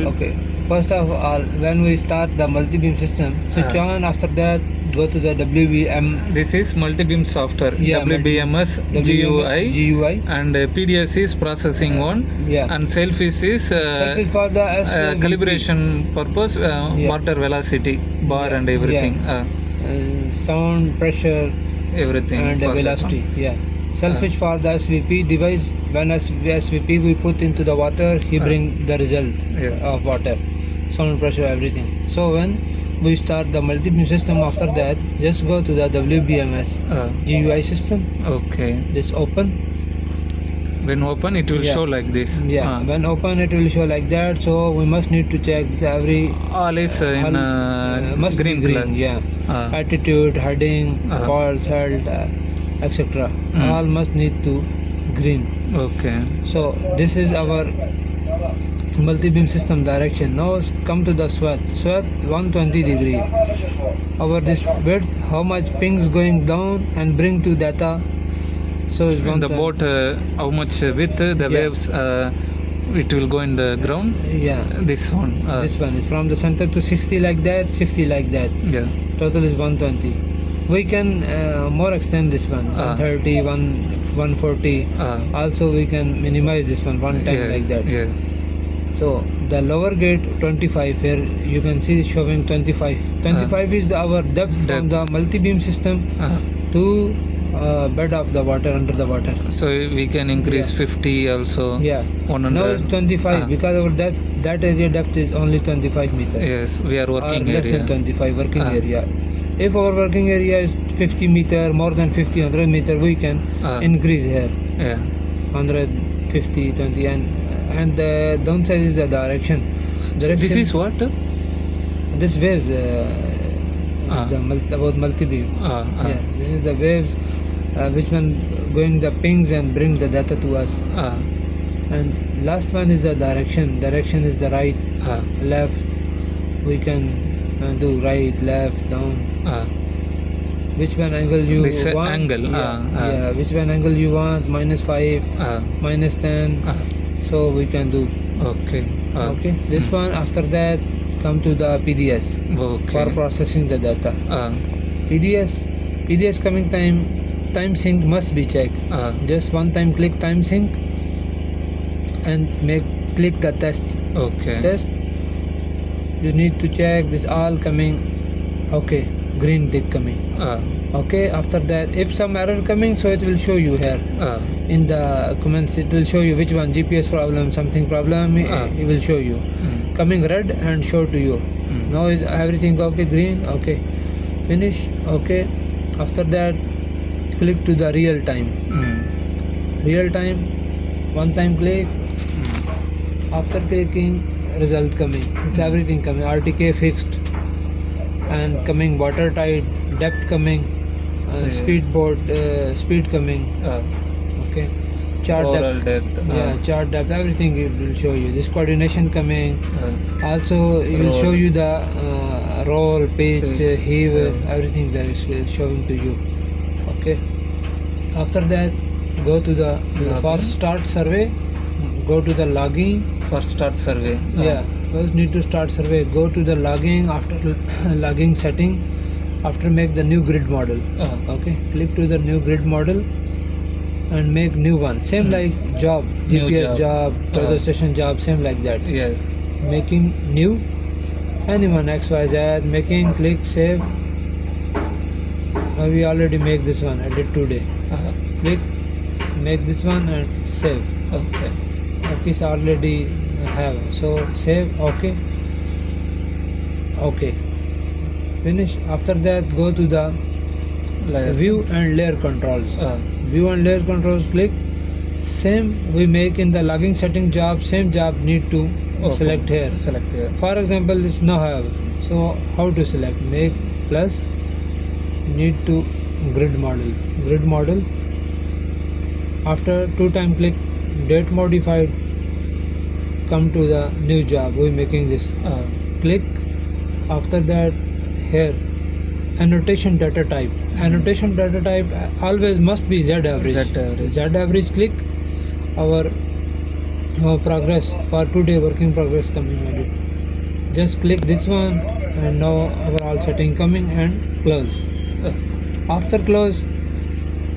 Okay. First of all, when we start the multi-beam system, switch on. After that, go to the WBM. This is multi-beam software, Yeah, WBMS, GUI, and PDS is processing one, Yeah. and selfish is Self is for the SVP. calibration purpose, Yeah. motor velocity, bar and everything, Sound, pressure, everything. and for that velocity. one. Yeah. Selfish for the SVP device. When SVP we put into the water, he bring the result Yeah. of water, sound, pressure, everything. So when we start the multi-beam system, after that, just go to the WBMS GUI system. Okay. Just open. When open, it will Yeah. show like this. Yeah. When open, it will show like that. So we must need to check every All is in must green be color. Yeah. Uh, Attitude, heading, Uh-huh. pulse, health, etc. All must need to green. okay. So this is our multi-beam system direction. Now come to the sweat. Sweat 120 degree. Our this width, how much pings going down and bring to data. So it's In the 120. boat, how much width the Yeah. waves it will go in the ground. Yeah. This one. This one is from the center to 60 like that, 60 like that. Yeah. Total is 120. We can more extend this one, 130, 140. Also we can minimize this one time Yeah. like that. Yeah. So the lower gate 25, here you can see showing 25. 25 is our depth from the multi-beam system to bed of the water, under the water. So we can increase 50 also. Yeah. 100. Now it's 25 because our depth, that area depth is only 25 meters. Yes, we are Or working less area. than 25 working area. If our working area is 50 meter, more than 50, 100 meter, we can increase here. Yeah. 150, 20, and the downside is the direction. So this is what? This waves about multi-beam. Yeah, this is the waves which one going the pings and bring the data to us. And last one is the direction. Direction is the right, left. We can do right, left, down. Which one angle you This want? angle. Yeah, which one angle you want? -5, -10. So we can do. Okay. Okay. This one, after that, come to the PDS for Okay. processing the data. PDS coming time sync must be checked. Just one time click time sync and click the test. Okay. Test. You need to check this all coming. Okay, green tick coming. Okay, after that, if some error coming, so it will show you here in the comments. It will show you which one, GPS problem, something problem. It will show you coming red and show to you. Now is everything okay? Green. Okay, finish. Okay, after that, click to the real time. Real time. One time click. After clicking, result coming. It's everything coming. RTK fixed and coming, water tight, depth coming, speed coming. Okay, chart Overall depth. depth. Yeah, chart depth. Everything it will show you. This coordination coming. Also, it will Roll. show you the roll, pitch, Pitch, heave, yeah. everything that is showing to you. Okay. After that, go to the for start survey. Go to the logging. For start survey. Yeah, first need to start survey. Go to the logging. After logging setting, after make the new grid model. Okay, click to the new grid model and make new one. Same like job, New GPS job, weather station job, same like that. Yes. Making new, anyone XYZ, making, click save. We already make this one. I did today. Click, make this one and save. Okay. Okay, so already have, so save. Okay, finish. After that, go to the view and layer controls. View and layer controls, click. Same we make in the logging setting job, same job need to select here. Select here. For example, this no have, so how to select? Make plus, need to grid model. After 2 time click, date modified, come to the new job, we making this. Click. After that, here annotation data type. Annotation data type always must be Z average. Z average. Z average, click. Our No progress for today, working progress coming edit. Just click this one and now overall setting coming and close. After close,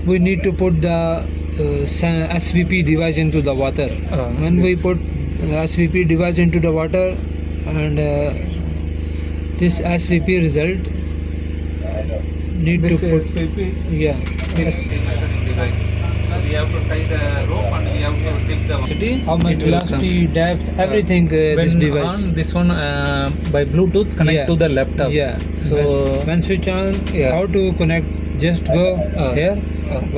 we need to put the SVP device into the water. When we put SVP device into the water and this SVP result need This to put SPP yeah is the measuring device. So we have to tie the rope and we have to dip the velocity. how much It will velocity, depth, everything when this device. on this one by Bluetooth connect Yeah. to the laptop. Yeah. So when switch on, Yeah. how to connect? Just go here,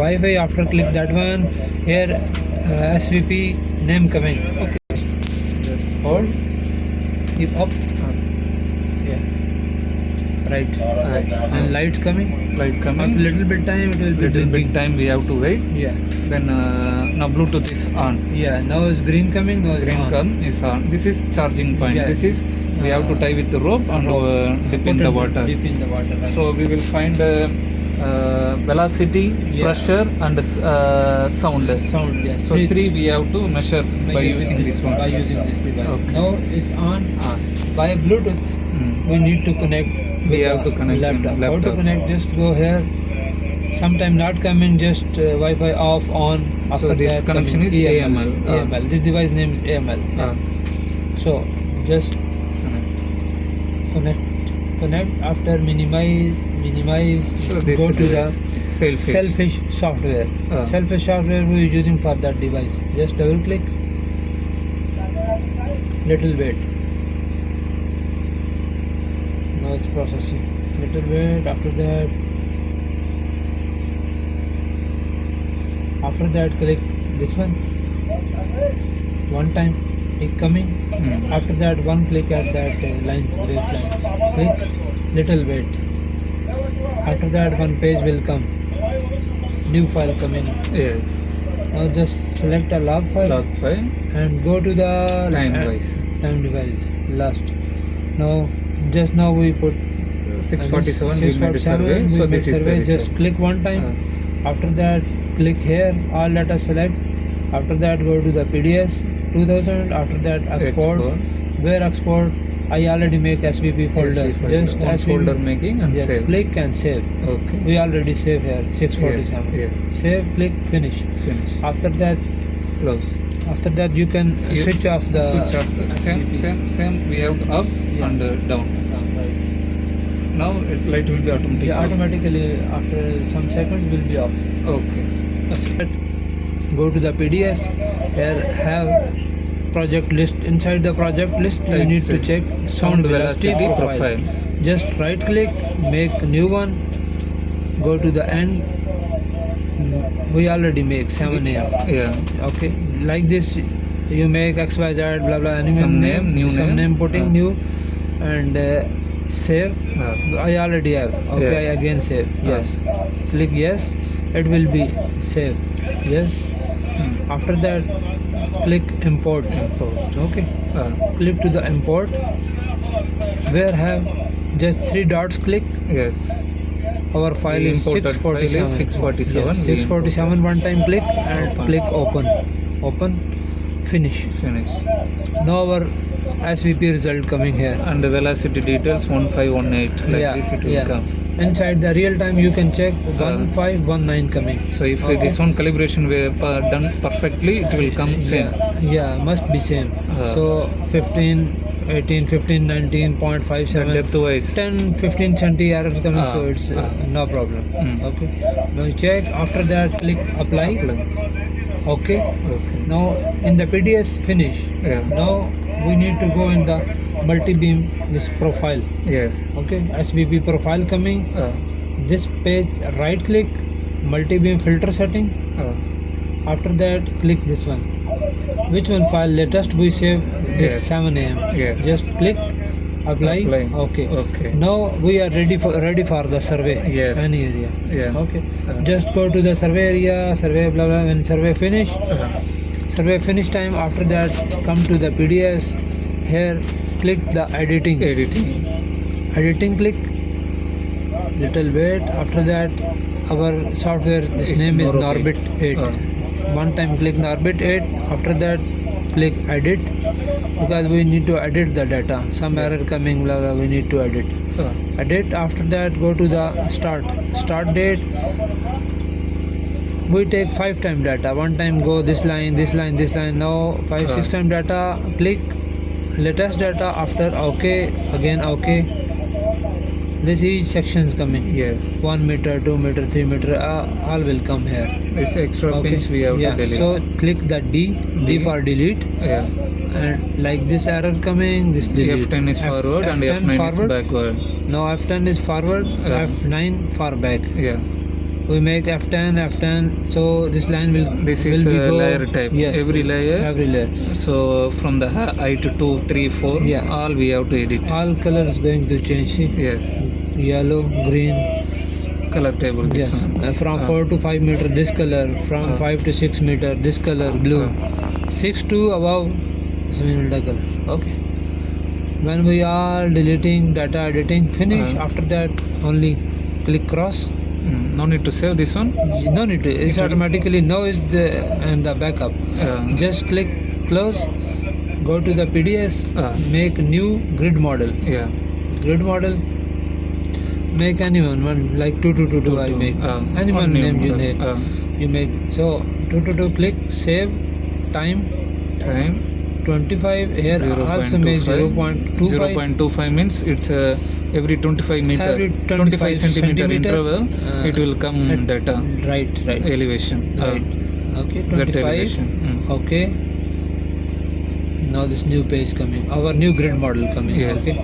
Wi-Fi. After click that one, here SVP name coming. okay. Just Hold, keep up. Yeah. Right. right. And light coming. Light After coming. little bit time, it will be Little blinking. bit time we have to wait. Yeah. Then now Bluetooth is on. Yeah. Now is green coming. Now is Green on. come is on. This is charging point. Yeah. This is we have to tie with the rope and dip in Put the it water. Dip in the water. Right. So we will find velocity, Yeah. pressure and sound. sound. Yes. So three we have to measure by using this one. By using this device. Okay. Now it's on Ah. by Bluetooth. Mm. We need to connect. We with have the to connect in laptop. How to laptop. connect? Just go here. Sometime not coming. Just Wi-Fi off on. After So this that connection coming is AML. AML. This device name is AML. Ah. So just connect. After minimize. So this Go to the selfish. Selfish software. Ah. Selfish software we is using for that device. Just double click. Little wait. Now it's processing. Little wait. After that click this one. One time it coming. Mm. After that one click at that lines, graph lines. Click. Little wait. After that one page will come. New file coming. Yes. Now just select a log file Log file. and go to the Time device. Time device last. Now just now we put 647 we made a survey. we So made this is the survey. Just result. click one time. After that click here, all data select. After that go to the PDS 2000. After that export. Where export? I already make SVP folder. Just one SVP folder making and just save. click and save. Okay. We already save here 647. Yeah. Save, click, finish. Finish. After that Close. you can switch off the Switch off. Same. We have up Yeah. and down. Now light will be automatic. Yeah, off. automatically after some seconds will be off. Okay. Go to the PDS. Here have project list. Inside the project list you need to check sound velocity profile. Just right click, make new one. Go to the end. We already make 7 AM. Yeah. Okay, like this you make XYZ blah blah any Some name, new some name. putting new and save. I already have. Okay, Yes. I again save. Yes. Click yes. It will be save. Yes. After that click import. Okay. Click to the import. Where have just 3 dots click. Yes. Our file We is imported file is 647. 647. Yes, We 647 one time click and Open. click open. Finish. Finish. Now our SVP result coming here. And the velocity details 1518. Like this it will come. Inside the real time you can check 1519 coming. So if Okay. this one calibration we have done perfectly, it will come same. Yeah, must be same. So 15, 18, 15, 19.57. Depth wise. 10, 15 centi error coming, so it's no problem. Mm. Okay. Now check. After that click apply. Okay. Okay. Now in the PDS finish. Yeah. Now we need to go in the multi-beam this profile. Yes. Okay, SVP profile coming. This page right click, multi-beam filter setting. After that click this one. Which one file latest we save this Yes. 7 AM. Yes. Just click apply. Okay. Okay. Now we are ready for the survey. Yes. Any area. Yeah. Okay. Just go to the survey area, survey blah blah. When survey finish, survey finish time. After that come to the PDS. Here click the editing click. Little wait. After that our software this It's name is Norbit. Norbit 8. One time click Norbit 8. After that click edit, because we need to edit the data. Some error coming, blah, blah, we need to edit. Edit. After that, go to the start date. We take 5 time data. One time go this line, this line, this line. Now 5-6 time data. Click latest data. After OK, again OK. This is sections coming. Yes. 1 meter, 2 meter, 3 meter. All will come here. This extra pins we have to delete. So click the D for delete. Yeah. And like this error coming, this delete. F10 is forward and F9 forward. is backward. Now F10 is forward, F9 far back. Yeah. We make F10, so this line will. This will is be a layer type. Yes. Every layer. So from the height 2, 3, 4, all we have to edit. All colors going to change. See? Yes. Yellow, green. Color table. This Yes. one. From 4 to 5 meter, this color. From 5 to 6 meter, this color, blue. 6 to above, this color. Okay. When we are deleting data editing, finish. After that, only click cross. No need to save this one. No need to. It's automatically now is the and the backup. Just click close. Go to the PDS. Make new grid model. Yeah. Grid model. Make anyone one like 2222. I make anyone name you name. You make so 222. Click save. Time 25. Here 0. also make 0.25. 0.25 means it's every 25 meter, Every 25 centimeter interval. It will come data. Right. Elevation. Right. Okay. Z 25. elevation. Okay. Now this new page coming. Our new grid model coming. Yes. Okay.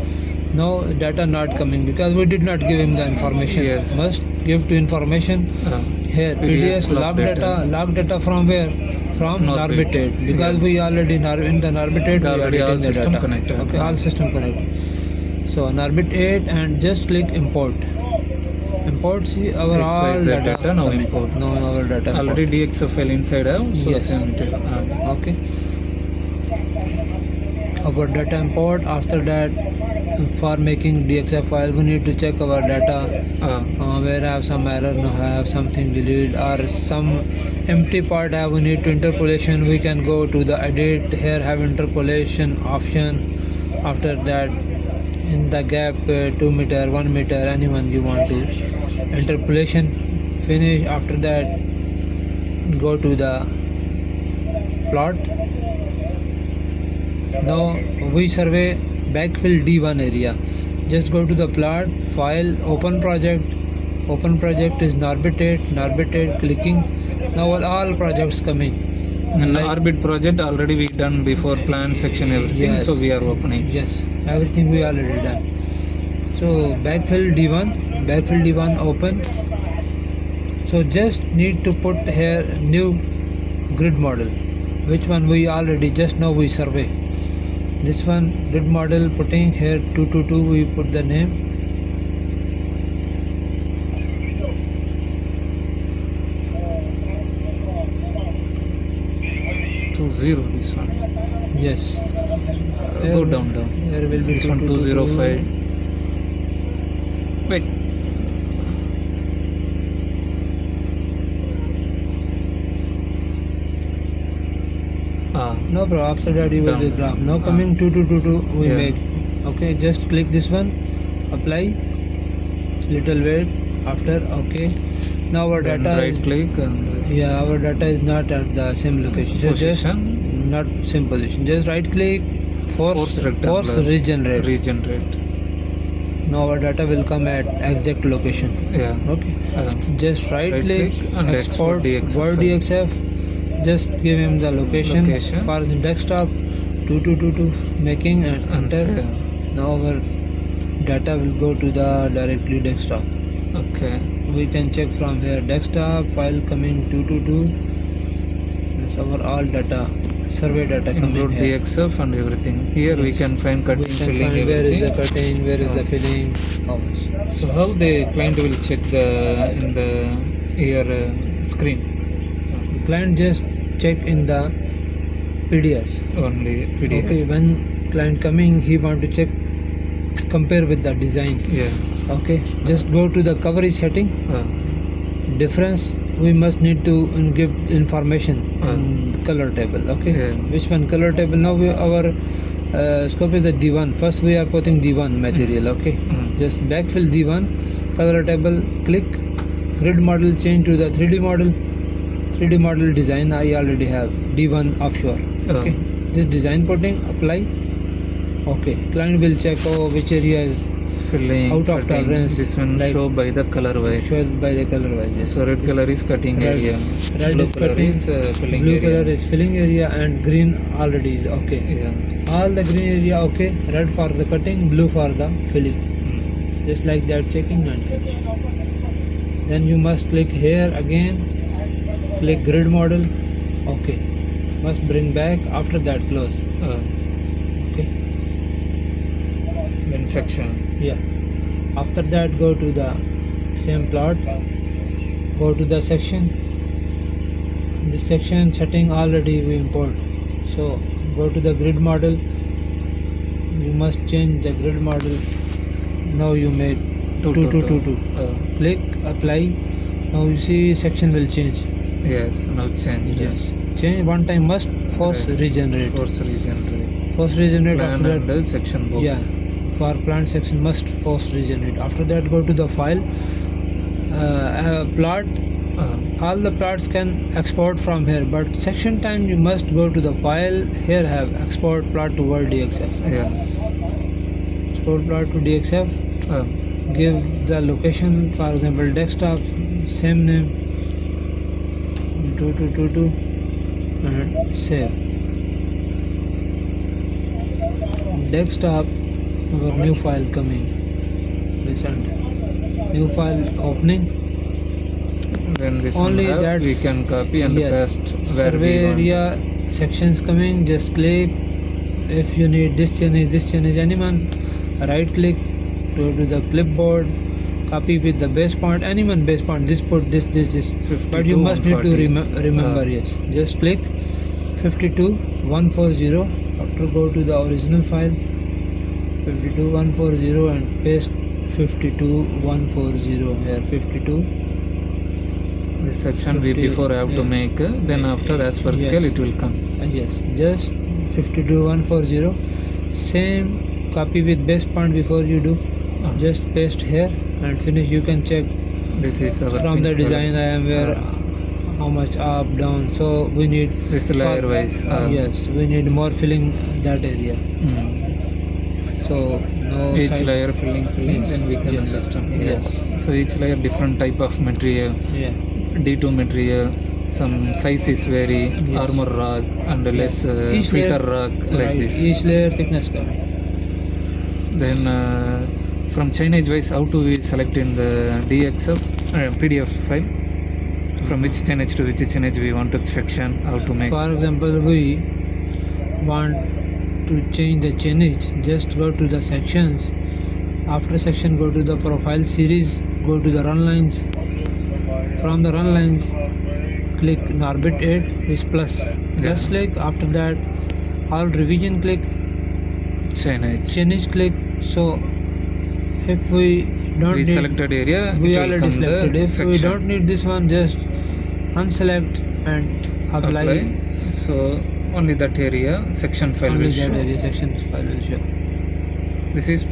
Now data not coming because we did not give him the information. Yes. Must give to information. Here PDS log data. Log data from where? From Narbitrate. Because we already in the Narbitrate. Already all system data. connected. Okay. All system connected. So Narbitrate and just click import. Import. See our all data. Now import. Now our data. Already DXF file inside out. So Yes. Okay. Our data import. After that, for making DXF file, we need to check our data. Where I have some error, no have something delete or some empty part have. We need to interpolation. We can go to the edit. Here have interpolation option. After that, in the gap 2 meter, 1 meter, anyone you want to interpolation. Finish. After that, go to the plot. Now we survey backfill D1 area. Just go to the plot, file, open project. Open project is Narbitrate, clicking. Now all projects coming. And like, Orbit project already we done before plan section everything. Yes. So we are opening. Yes, everything we already done. So backfill D1 open. So just need to put here new grid model. Which one we already just now we survey. This one grid model putting here 222 we put the name. This one. Yes. Go down. Here will be This one 205. Wait. No bro, after that you will be graph. Now coming 2222 we make. Okay, just click this one, apply, little wait, after okay. Now our Then data right is click and our data is not at the same location. So just position. not same position. Just right click, force regenerate. Now our data will come at exact location. Yeah. Okay. Just right click and export DXF Word file. DXF. Just give him the location. For the desktop 2222 making and enter. Now our data will go to the directly desktop. Okay. We can check from here desktop file coming 222. That's our all data, survey data coming Include here. DXF and everything. Here we can find cutting, We can filling, find where is everything. the cutting, where is the filling, how much. So how the client will check the in the here screen? Client just check in the PDS. Only PDS. Okay, when client coming, he want to check, compare with the design. Yeah. Okay, just go to the coverage setting. Difference we must need to give information in color table. Okay, Yeah. which one color table? Now our scope is the D1. First we are putting D1 material. Okay, just backfill D1 color table, click grid model, change to the 3D model. 3D model design I already have D1 offshore. Okay, this design putting, apply. Okay, client will check which area is filling, out of cutting. tolerance, This one like show by the color wise. shown by the color wise. Yes. So red color is cutting Red- area, red blue is color cutting, is filling blue area. color is filling area, and green already is okay. Yeah. All the green area okay, red for the cutting, blue for the filling. Just like that, checking and finish. Then you must click here again, click grid model, okay. Must bring back, after that close. Okay, Then section. yeah. After that go to the same plot, go to the section. This section setting already we import. So go to the grid model. You must change the grid model. Now you made 2. Click apply. Now you see section will change. Yes, now change. Yes, change one time must force Right. regenerate. Force regenerate. Force regenerate Plan after and that. section both. Yeah, for plant section must force regenerate. After that go to the file, plot. All the plots can export from here, but section time you must go to the file. Here have export plot to Word DXF. Yeah. Export plot to DXF. Give the location, for example desktop, same name, 2222, and save. Desktop, our new file coming. Listen, new file opening. Then this Only one that we can copy and yes, paste where survey we want. area sections coming. Just click. If you need this change, anyone, right click, go to the clipboard, copy with the base point, anyone base point. This put this. 52, But you must need to 140. remember. Yes, just click 52140. After go to the original file 52140 and paste 52140 here. 52. This section we 50, before have to yeah. make. Then after as per Yes. scale it will come. Yes, just 52140. Same copy with base point before you do. Just paste here and finish. You can check This is our from the pink design color. I am where how much up down. So we need This layer for- wise. yes, we need more filling that area. So no Each side- layer filling, Yes. then we can Yes. understand. Yes. So each layer different type of material. Yeah. D2 material. Some size is vary. Yes. Armor rock and less Each filter layer- rock like right, this. Each layer thickness coming. Then from chainage wise, how to we select in the DXF PDF file? From which chainage to which chainage we want to section, how to make. For example, we want to change the chainage. Just go to the sections. After section, go to the profile series. Go to the run lines. From the run lines, click Norbit 8 is plus. Plus click. After that, all revision click. Chainage click. So if we don't We need, selected area, we it will already come selected. the If section. we don't need this one, just unselect and apply. So only that area section file Only will that show. area section file will show. This is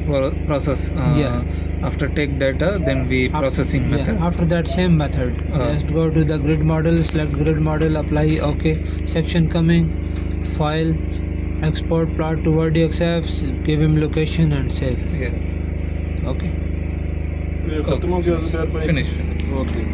process. Yeah. After take data, then we processing Yeah, method. after that same method. Just go to the grid model, select grid model, apply. Okay. Section coming, file, export plot to Word DXF, give him location and save. Yeah. Okay. Finish. Okay.